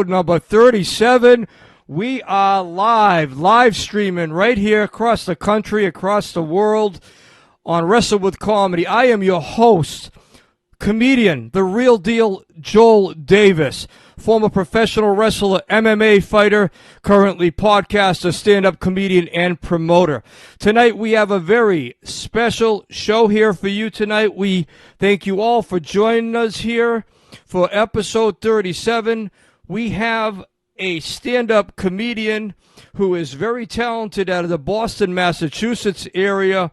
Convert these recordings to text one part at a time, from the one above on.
Number 37. We are live streaming right here across the country, across the world on Wrestle with Comedy. I am your host, comedian, the real deal, Joel Davis, former professional wrestler, MMA fighter, currently podcaster, stand-up comedian, and promoter. Tonight we have a very special show here for you tonight. We thank you all for joining us here for episode 37. We have a stand-up comedian who is very talented out of the Boston, Massachusetts area.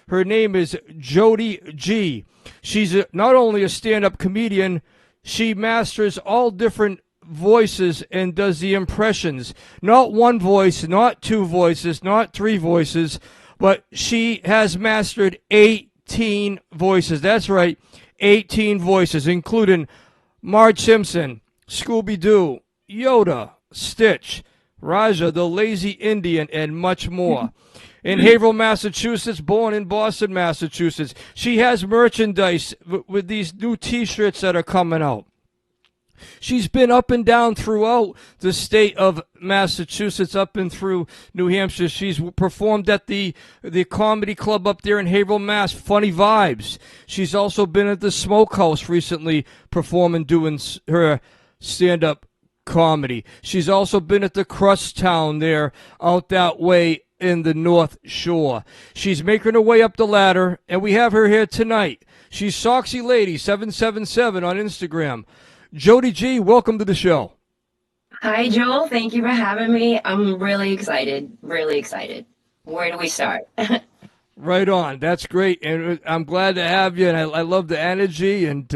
Her name is Jody G. She's not only a stand-up comedian, she masters all different voices and does the impressions. Not one voice, not two voices, not three voices, but she has mastered 18 voices. That's right, 18 voices, including Marge Simpson, Scooby-Doo, Yoda, Stitch, Raja, the Lazy Indian, and much more. In Haverhill, Massachusetts, born in Boston, Massachusetts. She has merchandise with these new T-shirts that are coming out. She's been up and down throughout the state of Massachusetts, up and through New Hampshire. She's performed at the comedy club up there in Haverhill, Mass, Funny Vibes. She's also been at the Smokehouse recently performing, doing her stand-up comedy. She's also been at the Crust Town there out that way in the North Shore. She's making her way up the ladder, and we have her here tonight. She's Soxy Lady 777 on Instagram. Jody G, welcome to the show. Hi, Joel. Thank you for having me. I'm really excited. Really excited. Where do we start? Right on. That's great. And I'm glad to have you. And I love the energy. And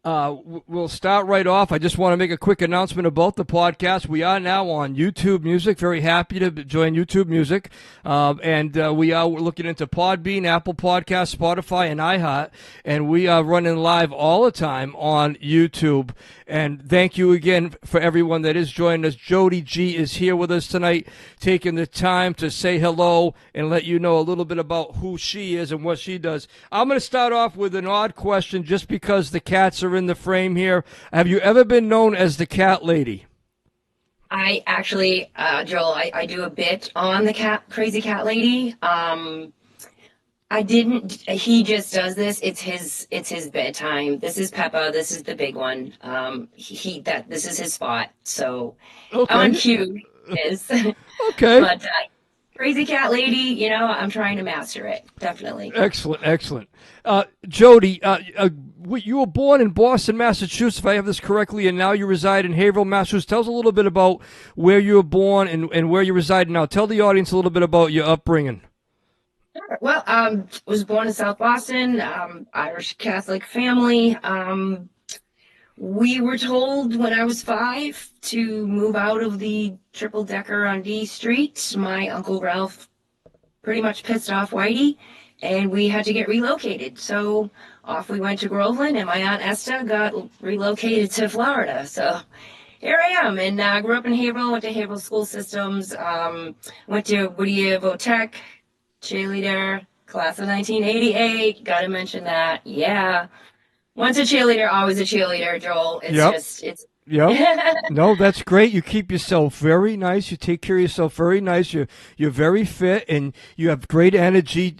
we'll start right off. I just want to make a quick announcement about the podcast. We are now on YouTube Music. Very happy to join YouTube Music. And we are looking into Podbean, Apple Podcasts, Spotify, and iHeart. And we are running live all the time on YouTube. And thank you again for everyone that is joining us. Jody G is here with us tonight, taking the time to say hello and let you know a little bit about who she is and what she does. I'm going to start off with an odd question just because the cats are in the frame here. Have you ever been known as the Cat Lady? I actually, Joel, I do a bit on the Crazy Cat Lady. I didn't, he just does this. It's his bedtime. This is Peppa. This is the big one. This is his spot. So okay. On cue is. Okay. But Crazy Cat Lady, I'm trying to master it. Definitely. Excellent. Jody, you were born in Boston, Massachusetts, if I have this correctly, and now you reside in Haverhill, Massachusetts. Tell us a little bit about where you were born and where you reside now. Tell the audience a little bit about your upbringing. Well, was born in South Boston, Irish Catholic family. We were told when I was 5 to move out of the triple-decker on D Street. My Uncle Ralph pretty much pissed off Whitey, and we had to get relocated. So off we went to Groveland, and my Aunt Esther got relocated to Florida. So here I am, and I grew up in Haverhill, went to Haverhill school systems, went to Whittier Tech, cheerleader, class of 1988. Gotta mention that. Yeah. Once a cheerleader, always a cheerleader, Joel. Yep. No, that's great. You keep yourself very nice. You take care of yourself very nice. You're very fit, and you have great energy,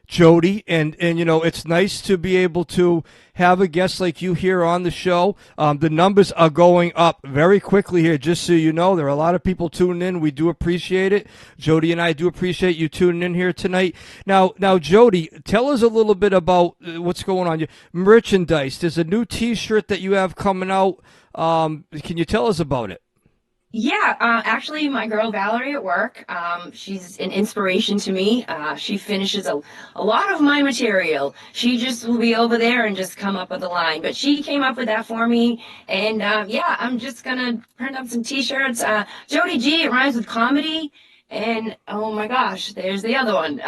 Jody. And it's nice to be able to have a guest like you here on the show. The numbers are going up very quickly here, just so you know. There are a lot of people tuning in. We do appreciate it. Jody and I do appreciate you tuning in here tonight. Now, Jody, tell us a little bit about what's going on. Your merchandise. There's a new T-shirt that you have coming out. Can you tell us about it? Yeah, actually, my girl Valerie at work, she's an inspiration to me. She finishes a lot of my material. She just will be over there and just come up with a line. But she came up with that for me. And yeah, I'm just going to print up some T-shirts. Jody G, it rhymes with comedy. And oh my gosh, there's the other one.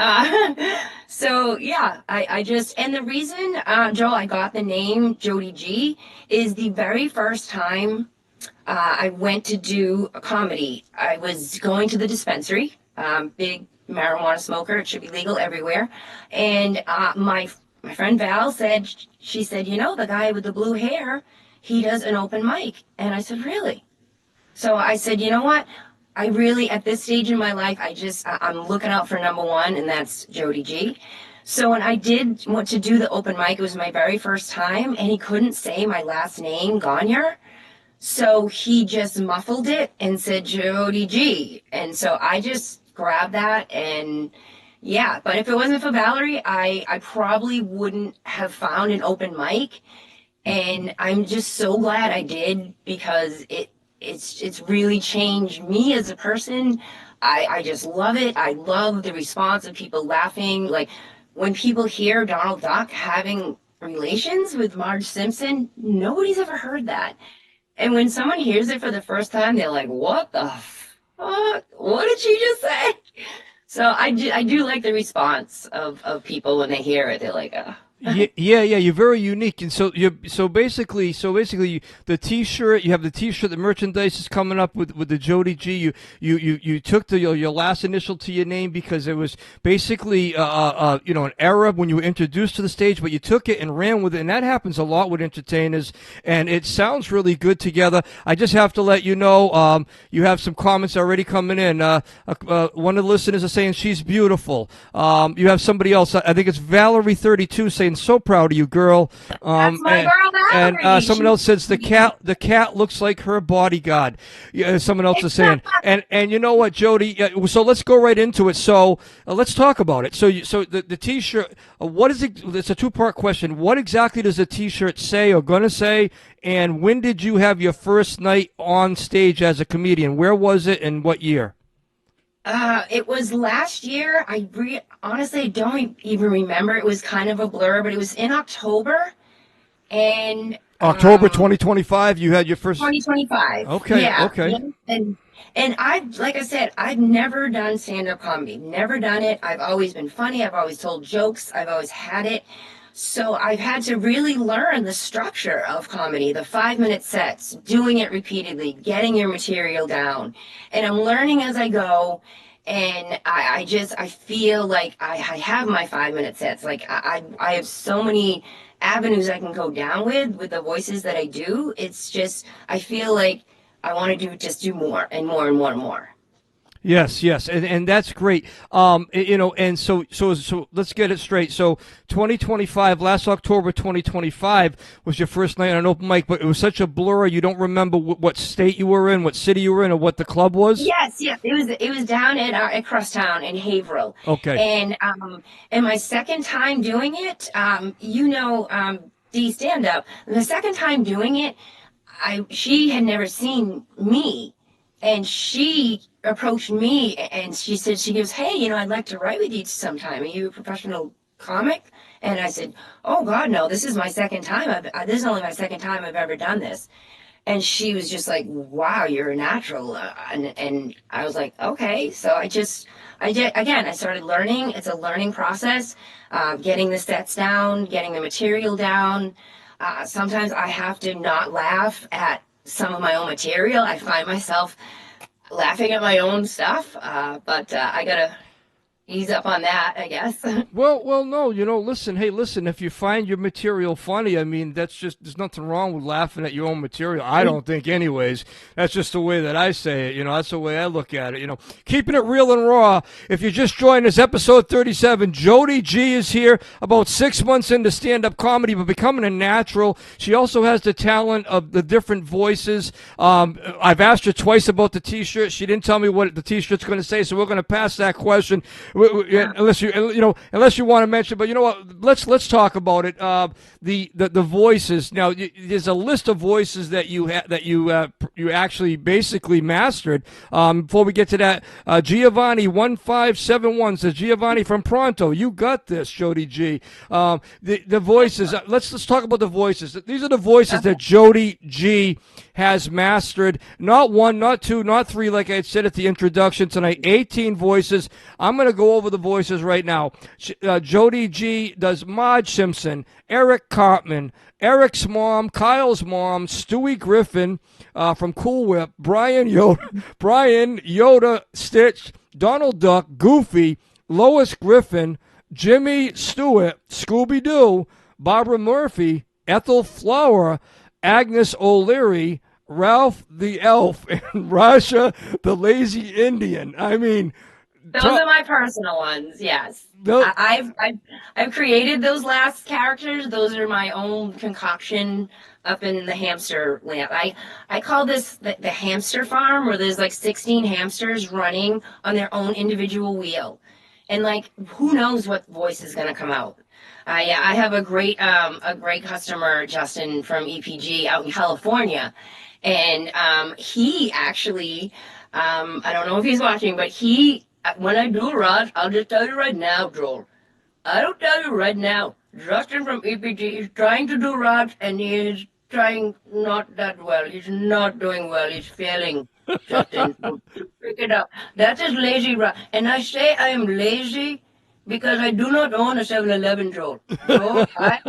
So yeah, I just, and the reason, Joel, I got the name Jody G is the very first time I went to do a comedy. I was going to the dispensary, big marijuana smoker. It should be legal everywhere. And my friend Val said, she said, the guy with the blue hair, he does an open mic. And I said, really? So I said, you know what? I really, at this stage in my life, I'm looking out for number one, and that's Jody G. So when I did want to do the open mic, it was my very first time, and he couldn't say my last name, Gagner. So he just muffled it and said Jody G. And so I just grabbed that, and yeah. But if it wasn't for Valerie, I probably wouldn't have found an open mic. And I'm just so glad I did, because it's really changed me as a person. I just love it. I love the response of people laughing. Like when people hear Donald Duck having relations with Marge Simpson, nobody's ever heard that. And when someone hears it for the first time, they're like, what the fuck? What did she just say? So I do like the response of people when they hear it. They're like, Yeah, you're very unique, and so basically, the T-shirt, you have the T-shirt, the merchandise is coming up with the Jody G. You took your last initial to your name because it was basically an era when you were introduced to the stage, but you took it and ran with it, and that happens a lot with entertainers, and it sounds really good together. I just have to let you know, you have some comments already coming in. One of the listeners is saying she's beautiful. You have somebody else, I think it's Valerie32, saying so proud of you, girl. that's my girl Valerie. And someone else says the cat looks like her bodyguard. Yeah, someone else is saying. And you know what, Jody? So let's go right into it. So let's talk about it. So the T-shirt. What is it? It's a two-part question. What exactly does the T-shirt say or gonna say? And when did you have your first night on stage as a comedian? Where was it and what year? It was last year. Honestly don't even remember. It was kind of a blur, but it was in October. And October 2025, you had your first 2025. Okay, yeah. okay. And like I said, I've never done stand-up comedy. Never done it. I've always been funny. I've always told jokes. I've always had it. So I've had to really learn the structure of comedy, the 5-minute sets, doing it repeatedly, getting your material down. And I'm learning as I go. And I feel like I have my 5-minute sets. Like I have so many avenues I can go down with the voices that I do. It's just, I feel like I want to do more and more and more and more. Yes, and that's great. And so let's get it straight. So 2025, last October 2025 was your first night on an open mic, but it was such a blur. You don't remember what state you were in, what city you were in, or what the club was? Yes. It was down at Crust Town in Haverhill. Okay. And my second time doing it, the stand-up, the second time doing it, she had never seen me. And she approached me and she goes, hey, I'd like to write with you sometime. Are you a professional comic? And I said, oh God, no, this is my second time. This is only my second time I've ever done this. And she was just like, wow, you're a natural. And I was like, okay. So I started learning. It's a learning process, getting the sets down, getting the material down. Sometimes I have to not laugh at some of my own material. I find myself laughing at my own stuff, but I gotta ease up on that, I guess. Well, no, listen, if you find your material funny, I mean, there's nothing wrong with laughing at your own material. I don't think anyways. That's just the way that I say it, that's the way I look at it, Keeping it real and raw. If you just joined us, episode 37, Jody G is here, about 6 months into stand-up comedy, but becoming a natural. She also has the talent of the different voices. I've asked her twice about the T-shirt. She didn't tell me what the T-shirt's going to say, so we're going to pass that question. Unless you want to mention, but you know what? Let's talk about it. The voices. Now, there's a list of voices that you actually basically mastered. Before we get to that, Giovanni 1571 says, Giovanni from Pronto, you got this, Jody G. The voices. Let's talk about the voices. These are the voices that Jody G has mastered. Not one, not two, not three, like I had said at the introduction tonight. 18 voices. I'm going to go over the voices right now. Jody G does Marge Simpson, Eric Cartman, Eric's mom, Kyle's mom, Stewie Griffin from Cool Whip, Brian Yoda, Stitch, Donald Duck, Goofy, Lois Griffin, Jimmy Stewart, Scooby-Doo, Barbara Murphy, Ethel Flower, Agnes O'Leary, Ralph the Elf and Rasha the Lazy Indian. I mean, Those are my personal ones. Yes, no, I've created those last characters. Those are my own concoction up in the hamster land. I call this the hamster farm, where there's like 16 hamsters running on their own individual wheel, and like who knows what voice is gonna come out. I have a great customer, Justin from EPG out in California, and he actually I don't know if he's watching, but when I do Raj, I'll just tell you right now, Joel. I don't tell you right now. Justin from EPG is trying to do Raj, and he is trying not that well. He's not doing well. He's failing. Justin, pick it up. That is lazy Raj. And I say I am lazy because I do not own a 7-Eleven, Joel. Joel, I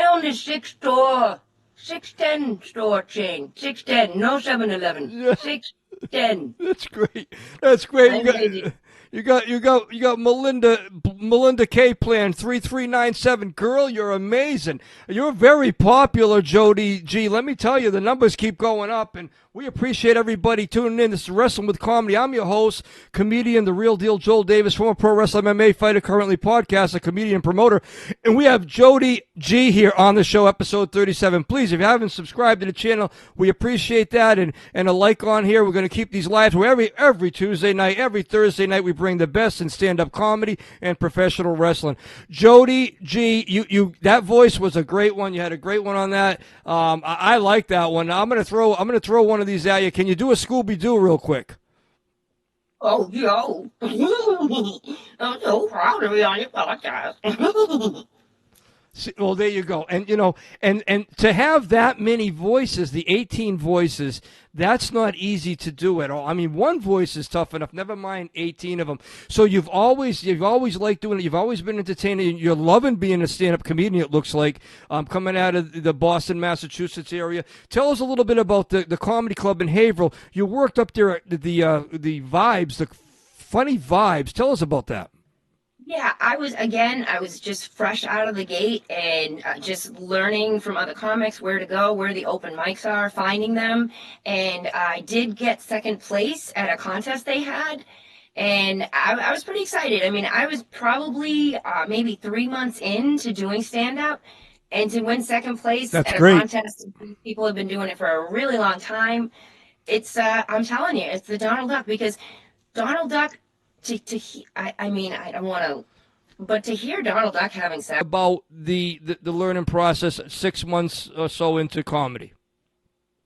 own a 610 store chain. 610, no 7-Eleven. Yeah. 610. That's great. That's great. You got Melinda K Plan 3397. Girl, you're amazing. You're very popular, Jody G. Let me tell you, the numbers keep going up, and we appreciate everybody tuning in. This is Wrestling with Comedy. I'm your host, comedian, the real deal, Joel Davis, former pro wrestler, MMA fighter, currently podcaster, comedian, promoter, and we have Jody G here on the show, episode 37. Please, if you haven't subscribed to the channel, we appreciate that, and a like on here. We're going to keep these live every Tuesday night, every Thursday night. We bring the best in stand-up comedy and professional wrestling. Jody G, you that voice was a great one. You had a great one on that. I like that one. I'm gonna throw one of these at you. Can you do a Scooby-Doo real quick? Oh, yo. I'm so proud to be on your podcast. Well, there you go. And, and to have that many voices, the 18 voices, that's not easy to do at all. I mean, one voice is tough enough, never mind 18 of them. So you've always liked doing it. You've always been entertaining. You're loving being a stand-up comedian, it looks like, coming out of the Boston, Massachusetts area. Tell us a little bit about the comedy club in Haverhill. You worked up there at the Vibes, the funny Vibes. Tell us about that. Yeah, I was just fresh out of the gate and just learning from other comics where to go, where the open mics are, finding them. And I did get second place at a contest they had. And I was pretty excited. I mean, I was probably maybe 3 months into doing stand-up. And to win second place at a contest, people have been doing it for a really long time. It's, I'm telling you, it's the Donald Duck, because Donald Duck, I mean, I don't want to, but to hear Donald Duck having sex about the learning process 6 months or so into comedy.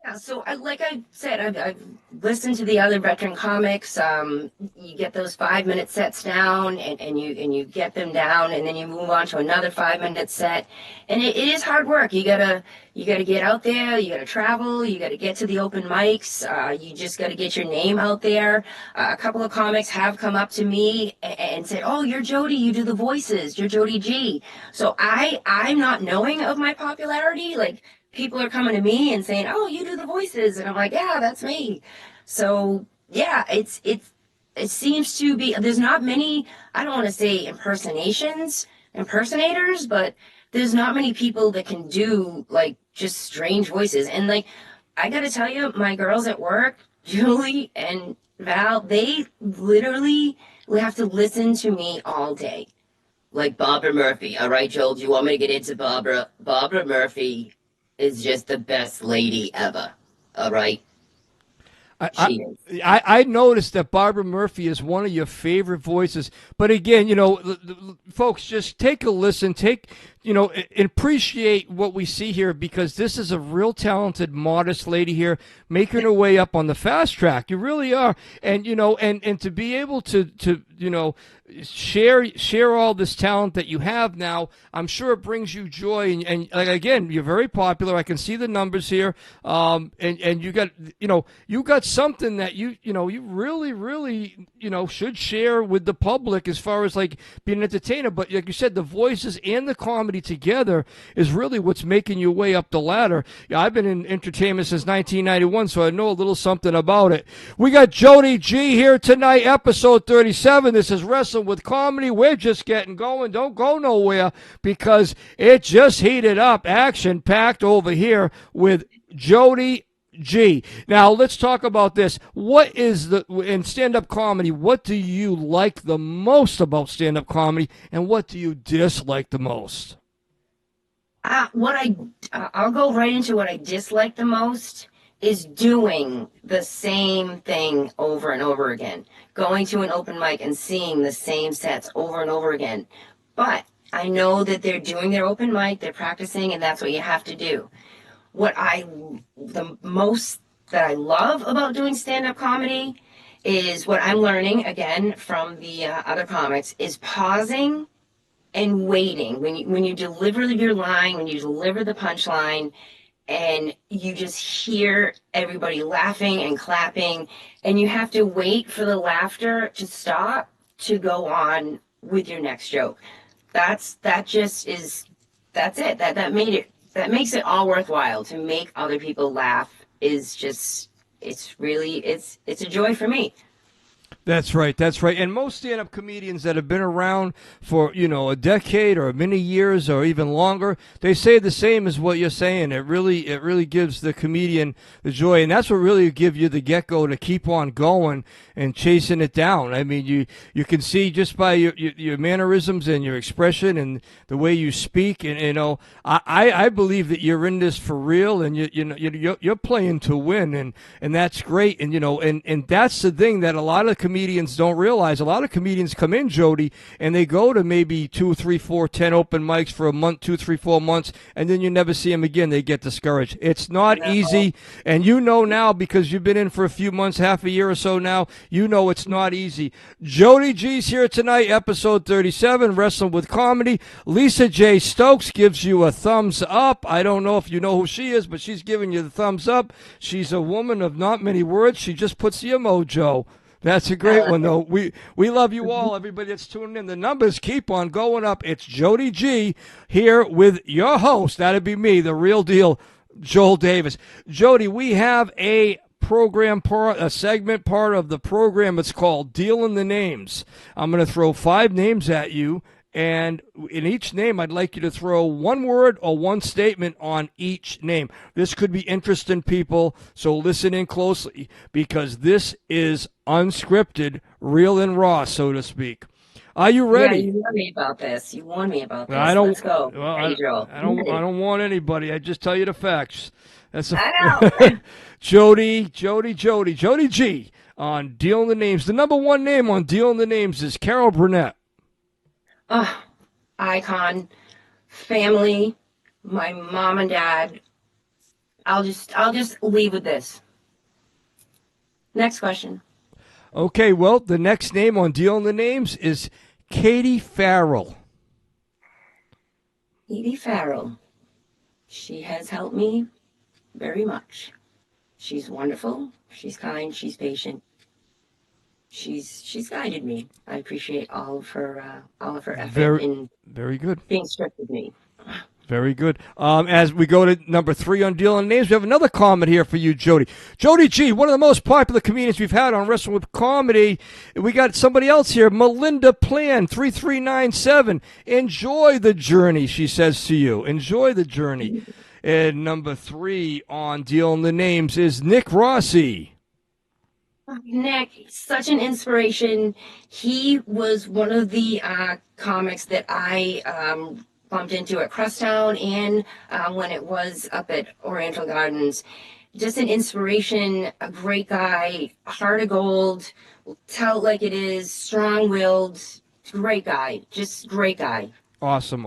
Yeah, so like I said, I've listened to the other veteran comics. You get those 5-minute sets down, and you get them down, and then you move on to another 5-minute set. And it is hard work. You gotta get out there. You gotta travel. You gotta get to the open mics. You just gotta get your name out there. A couple of comics have come up to me and said, "Oh, you're Jody. You do the voices. You're Jody G." So I'm not knowing of my popularity. Like, people are coming to me and saying, "Oh, you do the voices," and I'm like, "Yeah, that's me." So yeah, it seems to be, there's not many, I don't want to say impersonators, but there's not many people that can do like just strange voices. And like, I gotta tell you, my girls at work, Julie and Val, they literally have to listen to me all day. Like Barbara Murphy. All right, Joel, do you want me to get into Barbara? Barbara Murphy is just the best lady ever. All right. I noticed that Barbara Murphy is one of your favorite voices. But again, folks, just take a listen, and appreciate what we see here, because this is a real talented, modest lady here making her way up on the fast track. You really are. And, and to be able to share all this talent that you have now, I'm sure it brings you joy. And like, again, you're very popular. I can see the numbers here. And you got something that you really should share with the public as far as like being an entertainer. But like you said, the voices and the comedy together is really what's making you way up the ladder. Yeah, I've been in entertainment since 1991, so I know a little something about it. We got Jody G here tonight, episode 37. This is Wrestling with Comedy. We're just getting going. Don't go nowhere, because it just heated up. Action packed over here with Jody G. Now, let's talk about this. What is in stand-up comedy, what do you like the most about stand-up comedy, and what do you dislike the most? I'll go right into what I dislike the most is doing the same thing over and over again. Going to an open mic and seeing the same sets over and over again. But I know that they're doing their open mic, they're practicing, and that's what you have to do. The most that I love about doing stand-up comedy is what I'm learning, again, from the other comics, is pausing and waiting. When you deliver your line, when you deliver the punchline, and you just hear everybody laughing and clapping, and you have to wait for the laughter to stop to go on with your next joke. That's it. That makes it all worthwhile. To make other people laugh is just, it's a joy for me. That's right. That's right. And most stand-up comedians that have been around for, a decade or many years or even longer, they say the same as what you're saying. It really gives the comedian the joy. And that's what really gives you the get-go to keep on going and chasing it down. I mean, you can see just by your mannerisms and your expression and the way you speak. And, I believe that you're in this for real, and you're playing to win. And that's great. And, and that's the thing that a lot of comedians don't realize. A lot of comedians come in, Jody, and they go to maybe 2, 3, 4, 10 open mics for a month, 2, 3, 4 months, and then you never see them again. They get discouraged. It's not easy, and now because you've been in for a few months, half a year or so now, it's not easy. Jody G's here tonight, episode 37, Wrestling with Comedy. Lisa J. Stokes gives you a thumbs up. I don't know if you know who she is, but she's giving you the thumbs up. She's a woman of not many words. She just puts the emojo. That's a great one, though. We love you all, everybody that's tuning in. The numbers keep on going up. It's Jody G here with your host. That'd be me, the real deal, Joel Davis. Jody, we have a segment part of the program. It's called Dealing the Names. I'm going to throw 5 names at you. And in each name, I'd like you to throw one word or one statement on each name. This could be interesting, people, so listen in closely, because this is unscripted, real and raw, so to speak. Are you ready? Yeah, you warned me about this. Let's go. Well, I don't want anybody. I just tell you the facts. I know. Jody G on Dealing the Names. The number 1 name on Dealing the Names is Carol Burnett. Icon, family, my mom and dad. I'll just leave with this. Next question. Okay, well, the next name on Dealing the Names is Katie Farrell. Katie Farrell. She has helped me very much. She's wonderful. She's kind. She's patient. She's guided me. I appreciate all of her effort in very good being strict with me. Very good. As we go to number 3 on Dealing Names, we have another comment here for you, Jody. Jody G, one of the most popular comedians we've had on Wrestling with Comedy. We got somebody else here, Melinda Plan, 3397. Enjoy the journey, she says to you. Enjoy the journey. And number 3 on Dealing the Names is Nick Rossi. Nick, such an inspiration. He was one of the comics that I bumped into at Crust Town and when it was up at Oriental Gardens. Just an inspiration, a great guy, heart of gold, tell it like it is, strong-willed, great guy, just great guy. Awesome.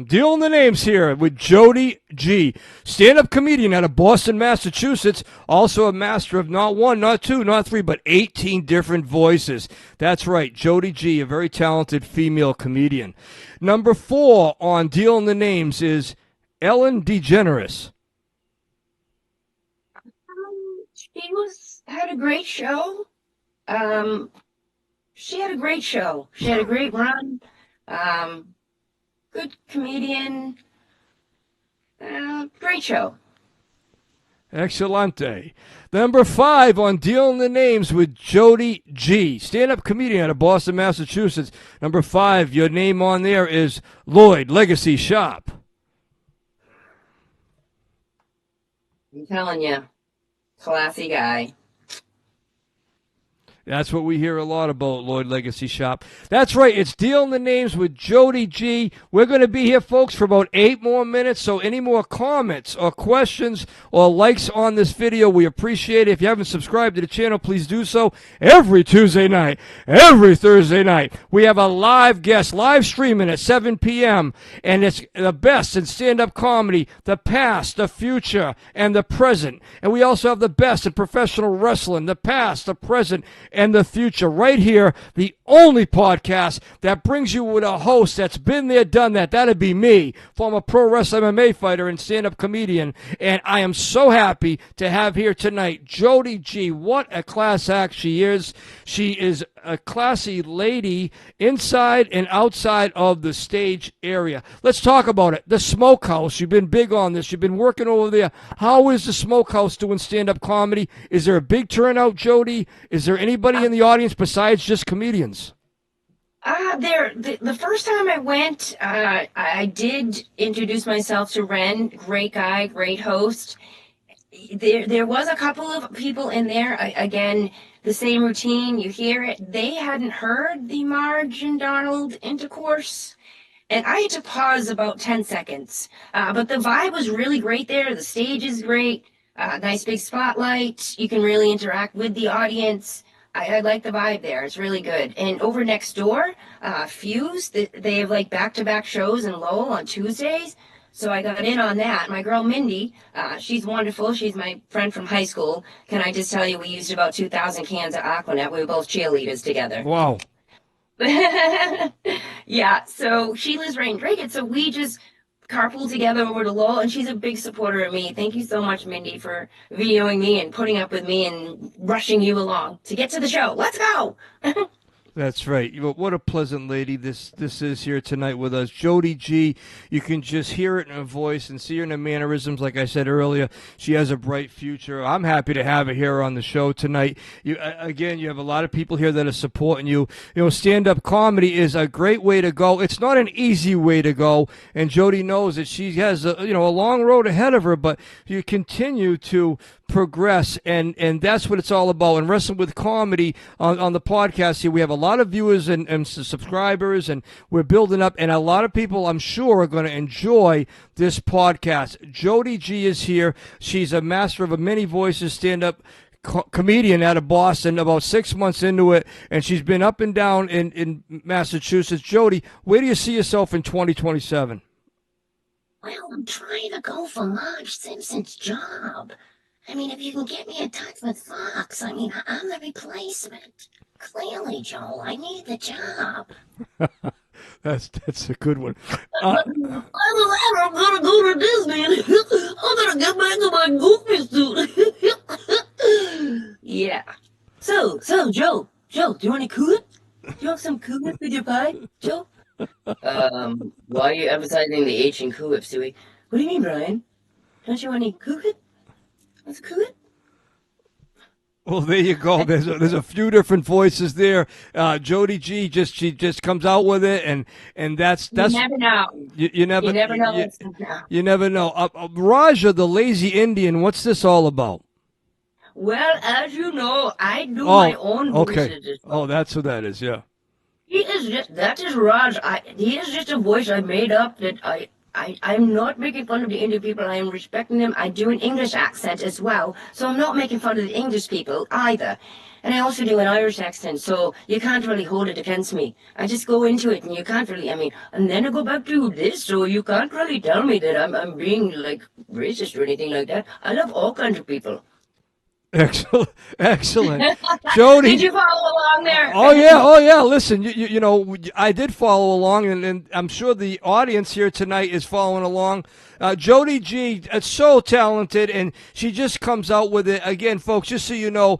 Dealing the Names here with Jody G, stand-up comedian out of Boston, Massachusetts, also a master of not 1, not 2, not 3, but 18 different voices. That's right, Jody G, a very talented female comedian. Number 4 on Dealing the Names is Ellen DeGeneres. Had a great show. She had a great show. She had a great run. Good comedian. Great show. Excelente. Number 5 on Dealing the Names with Jody G, stand-up comedian out of Boston, Massachusetts. Number 5, your name on there is Lloyd Legacy Shop. I'm telling you, Classy guy. That's what we hear a lot about, Lloyd Legacy Shop. That's right. It's Dealing the Names with Jody G. We're going to be here, folks, for about 8 more minutes. So any more comments or questions or likes on this video, we appreciate it. If you haven't subscribed to the channel, please do so. Every Tuesday night, every Thursday night, we have a live guest, live streaming at 7 p.m. And it's the best in stand-up comedy, the past, the future, and the present. And we also have the best in professional wrestling, the past, the present, and the future, right here, the only podcast that brings you with a host that's been there, done that. That'd be me, former pro wrestler, MMA fighter, and stand-up comedian. And I am so happy to have here tonight Jody G. What a class act she is. She is a classy lady inside and outside of the stage area. Let's talk about it. The Smokehouse. You've been big on this. You've been working over there. How is the Smokehouse doing stand-up comedy? Is there a big turnout, Jody? Is there anybody in the audience besides just comedians? The first time I went, I did introduce myself to Ren. Great guy, great host. There was a couple of people in there. Again, the same routine. You hear it. They hadn't heard the Marge and Donald intercourse. And I had to pause about 10 seconds. But the vibe was really great there. The stage is great. Nice big spotlight. You can really interact with the audience. I like the vibe there. It's really good. And over next door, Fuse, they have like back-to-back shows in Lowell on Tuesdays. So I got in on that. My girl Mindy, she's wonderful. She's my friend from high school. Can I just tell you, we used about 2,000 cans of Aquanet. We were both cheerleaders together. Wow. Yeah, so she lives right in Dragon. So we just carpool together over to Lowell, and she's a big supporter of me. Thank you so much, Mindy, for videoing me and putting up with me and rushing you along to get to the show. Let's go! That's right. What a pleasant lady this is here tonight with us. Jody G, you can just hear it in her voice and see her in her mannerisms. Like I said earlier, she has a bright future. I'm happy to have her here on the show tonight. You have a lot of people here that are supporting you. You know, stand-up comedy is a great way to go. It's not an easy way to go, and Jody knows that she has a long road ahead of her, but you continue to progress, and that's what it's all about. And Wrestling with Comedy on the podcast here, we have a lot of viewers and subscribers, and we're building up, and a lot of people, I'm sure, are going to enjoy this podcast. Jody G is here. She's a master of many voices, stand-up comedian out of Boston, about 6 months into it, and she's been up and down in Massachusetts. Jody, where do you see yourself in 2027? Well, I'm trying to go for Marge Simpson's job. I mean, if you can get me in touch with Fox, I mean, I'm the replacement. Clearly, Joel, I need the job. That's a good one. I'm gonna go to Disney. I'm gonna get back to my goofy suit. Yeah. So, Joe, do you want a coot? Do you have some coot with your pie, Joe? Why are you emphasizing the H in Coop, Stewie? What do you mean, Brian? Don't you want any coot? What's coot? Well, there you go. There's a few different voices there. Jody G she just comes out with it, and that's You never know. you never know. You never know. Raja, the lazy Indian. What's this all about? Well, as you know, I do my own voices. Oh, that's who that is. Yeah. That is Raj. He is just a voice I made up that I'm not making fun of the Indian people. I am respecting them. I do an English accent as well, so I'm not making fun of the English people either. And I also do an Irish accent, so you can't really hold it against me. I just go into it, and you can't really, and then I go back to this, so you can't really tell me that I'm being, like, racist or anything like that. I love all kinds of people. Excellent. Jody, did you follow along there? Oh yeah. Listen, you know, I did follow along, and I'm sure the audience here tonight is following along. Jody G, so talented, and she just comes out with it. Again, folks, just so you know,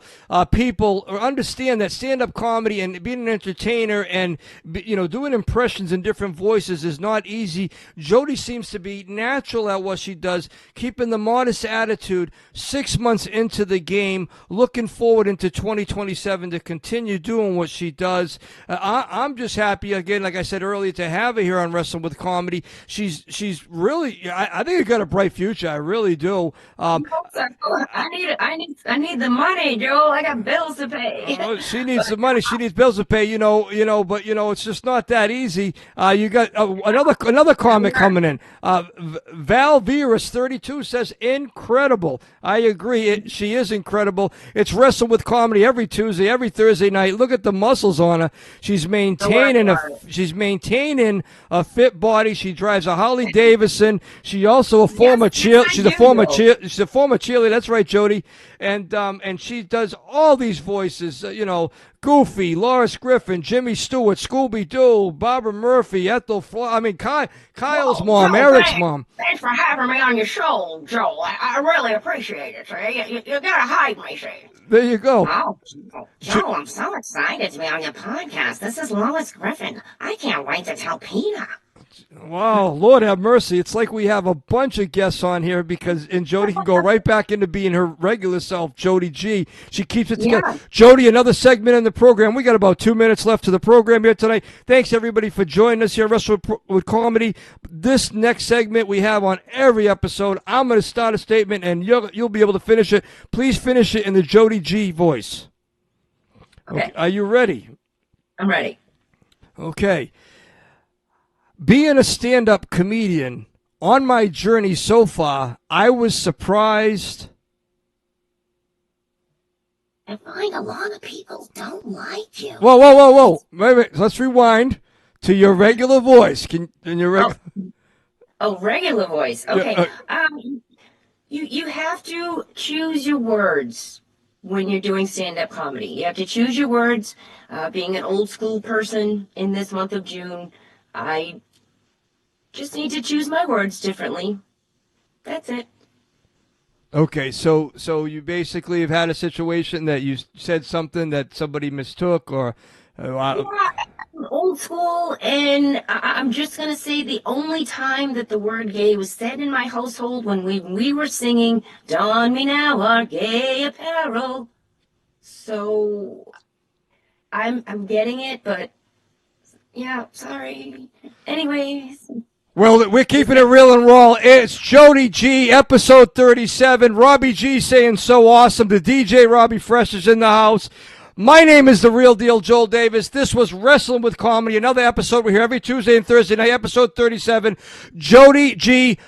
people understand that stand-up comedy and being an entertainer and, doing impressions in different voices is not easy. Jody seems to be natural at what she does, keeping the modest attitude 6 months into the game. game. Looking forward into 2027 to continue doing what she does. I'm just happy, again, like I said earlier, to have her here on Wrestling with Comedy. She's really, I think you got a bright future. I really do. I need the money, Joel. I got bills to pay. She needs the money. She needs bills to pay. But it's just not that easy. You got another comment coming in. Val Virus 32 says incredible. I agree. She is incredible. It's Wrestle with Comedy every Tuesday, every Thursday night. Look at the muscles on her. She's maintaining a fit body. She drives a Harley Davidson. She's also a former cheerleader. That's right, Jody. And she does all these voices. Goofy, Loris Griffin, Jimmy Stewart, Scooby-Doo, Barbara Murphy, Ethel Flaw. I mean, Kyle's mom, Eric's mom. Thanks for having me on your show, Joel. I really appreciate it. You gotta hide me, see. There you go. Oh, Joe, I'm so excited to be on your podcast. This is Lois Griffin. I can't wait to tell Peter. Wow, Lord have mercy. It's like we have a bunch of guests on here and Jody can go right back into being her regular self, Jody G. She keeps it together. Yeah. Jody, another segment in the program. We got about 2 minutes left to the program here tonight. Thanks, everybody, for joining us here at Wrestle with Comedy. This next segment we have on every episode. I'm going to start a statement, and you'll be able to finish it. Please finish it in the Jody G voice. Okay. Are you ready? I'm ready. Okay. Being a stand-up comedian, on my journey so far, I was surprised. I find a lot of people don't like you. Whoa. Wait. Let's rewind to your regular voice. Regular voice. Okay. You have to choose your words when you're doing stand-up comedy. You have to choose your words. Being an old school person in this month of June, I just need to choose my words differently. That's it. Okay, so you basically have had a situation that you said something that somebody mistook, or old school, and I'm just gonna say the only time that the word gay was said in my household when we were singing "Don Me Now Our Gay Apparel." So I'm getting it, but yeah, sorry. Anyways. Well, we're keeping it real and raw. It's Jody G, episode 37. Robbie G saying so awesome. The DJ Robbie Fresh is in the house. My name is The Real Deal Joel Davis. This was Wrestling with Comedy. Another episode. We're here every Tuesday and Thursday night, episode 37. Jody G,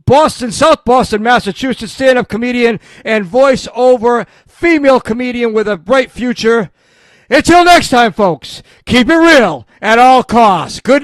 South Boston, Massachusetts, stand-up comedian and voice-over female comedian with a bright future. Until next time, folks, keep it real at all costs. Good